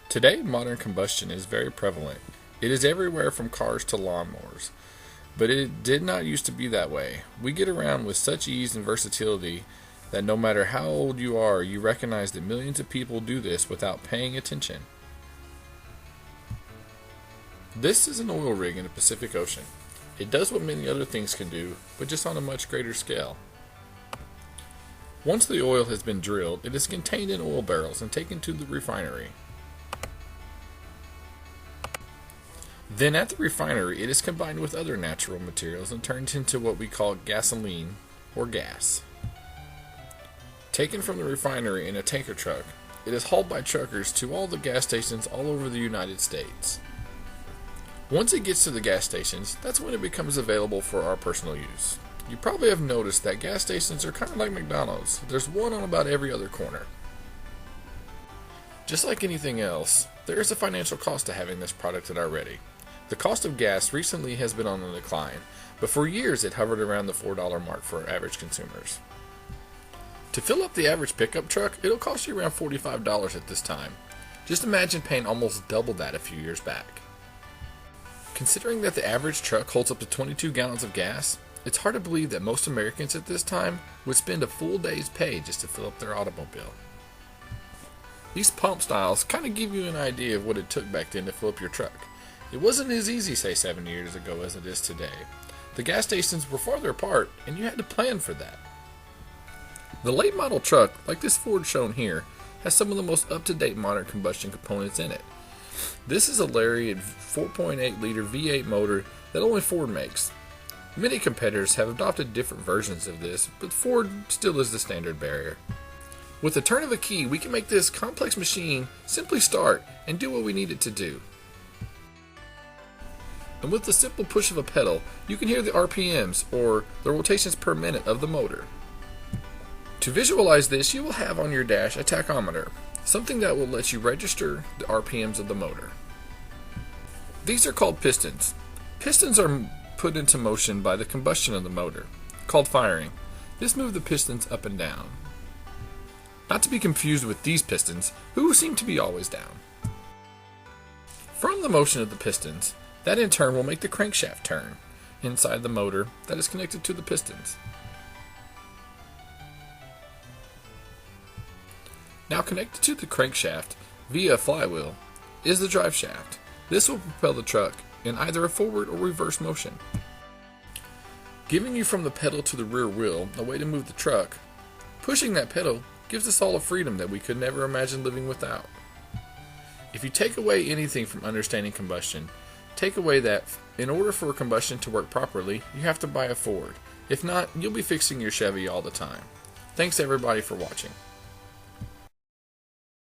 Today, modern combustion is very prevalent. It is everywhere from cars to lawnmowers. But it did not used to be that way. We get around with such ease and versatility that no matter how old you are, you recognize that millions of people do this without paying attention. This is an oil rig in the Pacific Ocean. It does what many other things can do, but just on a much greater scale. Once the oil has been drilled, it is contained in oil barrels and taken to the refinery. Then at the refinery, it is combined with other natural materials and turned into what we call gasoline or gas. Taken from the refinery in a tanker truck, it is hauled by truckers to all the gas stations all over the United States. Once it gets to the gas stations, that's when it becomes available for our personal use. You probably have noticed that gas stations are kind of like McDonald's. There's one on about every other corner. Just like anything else, there is a financial cost to having this product at our ready. The cost of gas recently has been on the decline, but for years it hovered around the $4 mark for average consumers. To fill up the average pickup truck, it'll cost you around $45 at this time. Just imagine paying almost double that a few years back. Considering that the average truck holds up to 22 gallons of gas, it's hard to believe that most Americans at this time would spend a full day's pay just to fill up their automobile. These pump styles kind of give you an idea of what it took back then to fill up your truck. It wasn't as easy, say 7 years ago, as it is today. The gas stations were farther apart, and you had to plan for that. The late model truck, like this Ford shown here, has some of the most up-to-date modern combustion components in it. This is a Lariat 4.8 liter V8 motor that only Ford makes. Many competitors have adopted different versions of this, but Ford still is the standard bearer. With the turn of a key, we can make this complex machine simply start and do what we need it to do. And with the simple push of a pedal, you can hear the RPMs, or the rotations per minute of the motor. To visualize this, you will have on your dash a tachometer, something that will let you register the RPMs of the motor. These are called pistons. Pistons are put into motion by the combustion of the motor, called firing. This moves the pistons up and down. Not to be confused with these pistons, who seem to be always down. From the motion of the pistons, that in turn will make the crankshaft turn inside the motor that is connected to the pistons. Now connected to the crankshaft via a flywheel is the drive shaft. This will propel the truck in either a forward or reverse motion, giving you from the pedal to the rear wheel a way to move the truck. Pushing that pedal gives us all a freedom that we could never imagine living without. If you take away anything from understanding combustion, take away that in order for combustion to work properly, you have to buy a Ford. If not, you'll be fixing your Chevy all the time. Thanks everybody for watching.